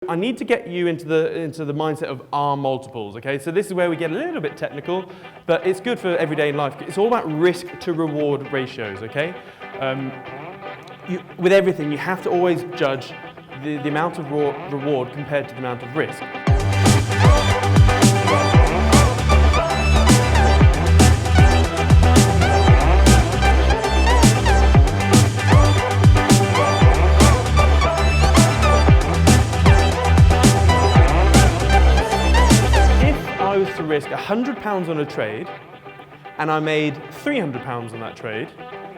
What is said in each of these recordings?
I need to get you into the mindset of R multiples, okay? So this is where we get a little bit technical, but it's good for everyday life. It's all about risk to reward ratios, okay? With everything, you have to always judge the amount of reward compared to the amount of risk. To risk £100 on a trade and I made £300 on that trade,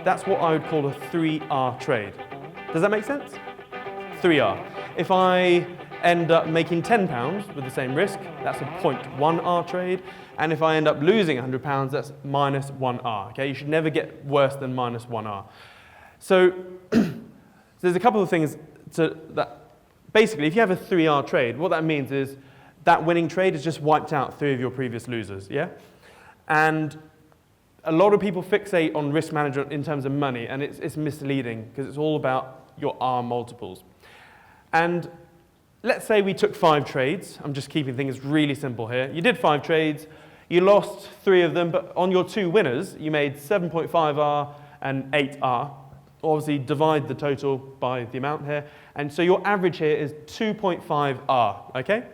that's what I would call a 3R trade. Does that make sense? 3R. If I end up making £10 with the same risk, that's a 0.1R trade, and if I end up losing £100, that's minus 1R. Okay, you should never get worse than minus 1R. So there's a couple of things that basically, if you have a 3R trade, what that means is that winning trade has just wiped out 3 of your previous losers, yeah? And a lot of people fixate on risk management in terms of money, and it's misleading because it's all about your R multiples. And let's say we took 5 trades. I'm just keeping things really simple here. You did 5 trades, you lost 3 of them, but on your 2 winners, you made 7.5R and 8R. Obviously, divide the total by the amount here, and so your average here is 2.5R, okay?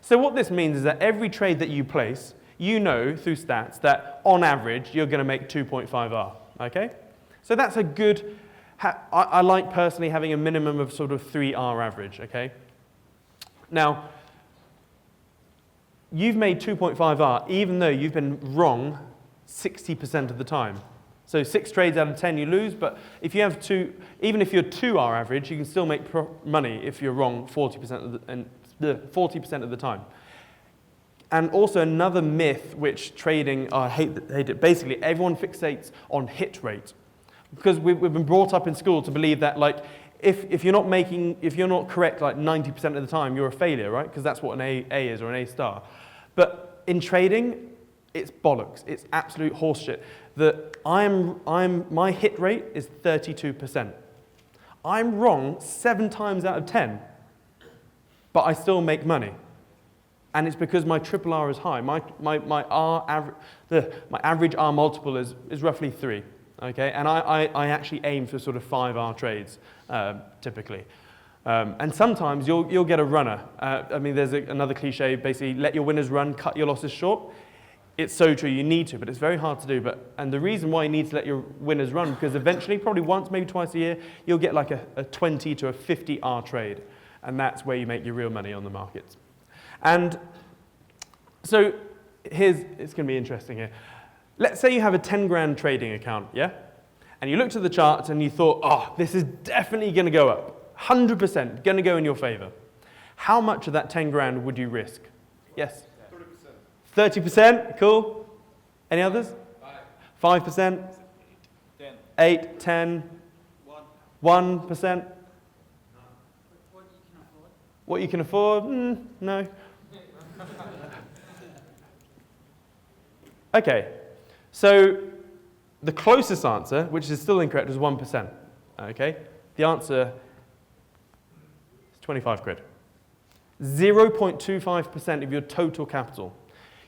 So what this means is that every trade that you place, you know through stats that on average you're going to make 2.5R, okay? So that's a good, I like personally having a minimum of sort of 3R average, okay? Now, you've made 2.5R even though you've been wrong 60% of the time. So 6 trades out of 10 you lose, but if you have even if you're 2R average, you can still make money if you're wrong 40% of the time. And also another myth which trading, I hate it, basically everyone fixates on hit rate. Because we've been brought up in school to believe that like, if you're not correct like 90% of the time, you're a failure, right? Because that's what an A is or an A star. But in trading, it's bollocks, it's absolute horseshit. My hit rate is 32%. I'm wrong 7 times out of 10. But I still make money. And it's because my triple R is high. My average R multiple is roughly 3. Okay? And I actually aim for sort of 5R trades, typically. And sometimes you'll get a runner. I mean, there's another cliche, basically, let your winners run, cut your losses short. It's so true, you need to, but it's very hard to do. And the reason why you need to let your winners run, because eventually, probably once, maybe twice a year, you'll get like a 20 to a 50R trade. And that's where you make your real money on the markets. And so it's going to be interesting here. Let's say you have a 10 grand trading account, yeah? And you looked at the charts and you thought, oh, this is definitely going to go up. 100% going to go in your favor. How much of that 10 grand would you risk? Yes? 30%. 30%? Cool. Any others? 5%? 10. 8, 10? 1%? What you can afford? No. Okay, so the closest answer, which is still incorrect, is 1%. Okay, the answer is 25 quid. 0.25% of your total capital.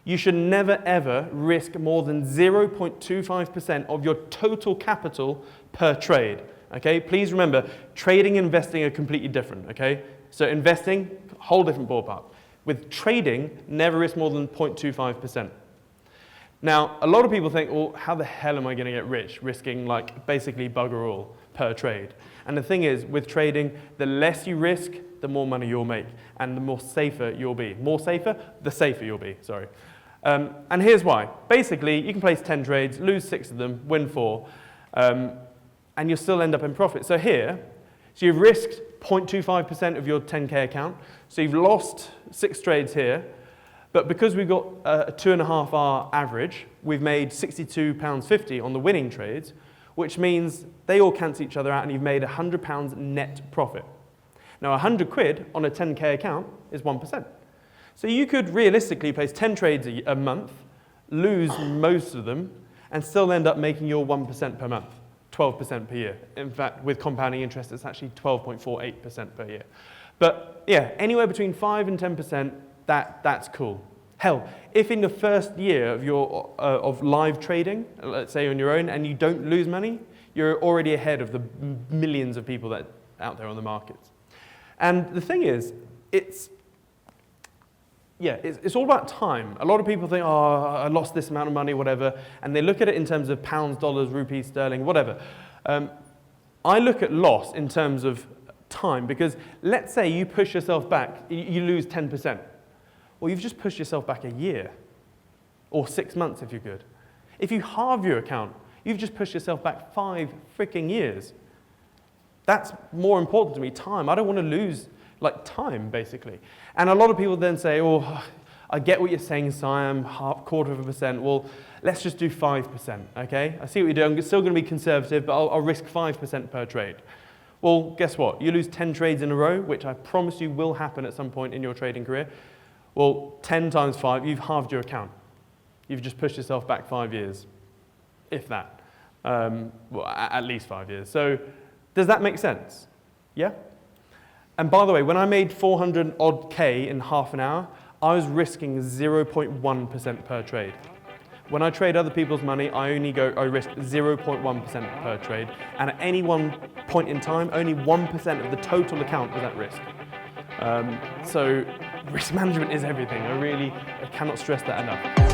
You should never ever risk more than 0.25% of your total capital per trade. Okay, please remember, trading and investing are completely different. Okay. So investing, whole different ballpark. With trading, never risk more than 0.25%. Now, a lot of people think, well, how the hell am I going to get rich risking like basically bugger all per trade? And the thing is, with trading, the less you risk, the more money you'll make, and the more safer you'll be. More safer, the safer you'll be, sorry. And here's why. Basically, you can place 10 trades, lose 6 of them, win 4, and you'll still end up in profit. So you've risked 0.25% of your 10K account. So you've lost 6 trades here. But because we've got a 2.5R average, we've made £62.50 on the winning trades, which means they all cancel each other out and you've made £100 net profit. Now 100 quid on a 10K account is 1%. So you could realistically place 10 trades a month, lose most of them, and still end up making your 1% per month. 12% per year. In fact, with compounding interest, it's actually 12.48% per year. But yeah, anywhere between 5 and 10%, that's cool. Hell, if in the first year of your of live trading, let's say on your own, and you don't lose money, you're already ahead of the millions of people that are out there on the markets. And the thing is, it's all about time. A lot of people think, oh, I lost this amount of money, whatever, and they look at it in terms of pounds, dollars, rupees, sterling, whatever. I look at loss in terms of time, because let's say you push yourself back, you lose 10%. Well, you've just pushed yourself back a year, or 6 months if you're good. If you halve your account, you've just pushed yourself back 5 freaking years. That's more important to me, time. I don't want to lose time, basically. And a lot of people then say, oh, I get what you're saying, Siam, quarter of a percent. Well, let's just do 5%, okay? I see what you're doing. I'm still going to be conservative, but I'll risk 5% per trade. Well, guess what? You lose 10 trades in a row, which I promise you will happen at some point in your trading career. Well, 10 times 5, you've halved your account. You've just pushed yourself back 5 years, if that. Well, at least 5 years. So does that make sense? Yeah? And by the way, when I made 400 odd K in half an hour, I was risking 0.1% per trade. When I trade other people's money, I risk 0.1% per trade. And at any one point in time, only 1% of the total account was at risk. So risk management is everything. I cannot stress that enough.